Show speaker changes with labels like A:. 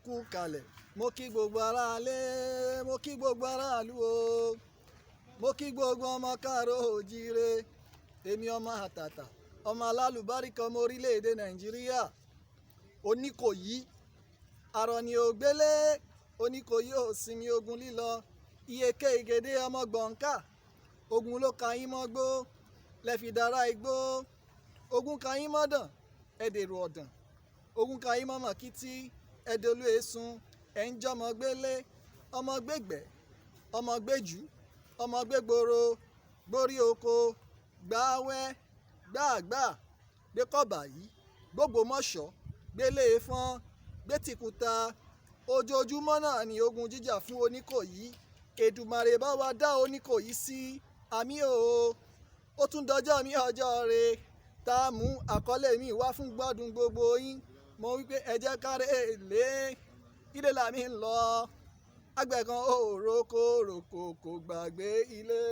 A: kú kalẹ̀. Mo kí gbogbo aráalé, mo kí gbogbo aráàlú o, mo kí gbogbo ọmọ káàárọ̀ oòjíire. Èmi ọmọ àtàtà, ọmọ alálùbáríkà ọmọ orílẹ̀-èdè Nàìjíríà. Oníkòyí arọ ni ògbélé, Oníkòyí ò sinmi ogun lílọ. Iyeke Igede ọmọ gbọ̀ǹkà, ogun ló ka yín mọ́gbó lẹ́fi dára igbó. Ogun ka yín mọ́dàn ẹ̀dèrò ọ̀dàn, ogun ka yín mọ́mọ́ kìtì ẹ̀dọ́lú èsùn. Ẹ̀ ń jọmọ gbélé, ọmọ gbégbẹ́, ọmọ gbéjú, ọmọ gbégboro, gbórí oko, gbáwẹ́, gbáàgbà, gbékọ̀bà yìí, gbógbómọ̀ṣọ́, gbélé fọ́n, gbétìkúta. Ojoojúmọ́ náà ni ogun jíjà fún Oníkòyí. Èdùmàrè bá wa dá Oníkòyí sí. Àmì o. Ó tún dọjọ́ mi ọjọ́ re tá a mú àkọlé mi wá fún gbọ́dún gbogbo yín. Mo wí pé ẹ jẹ́ káre èlé ilé làmí ń lọ. Àgbẹ̀ kan ò roko kò gbàgbé ilé.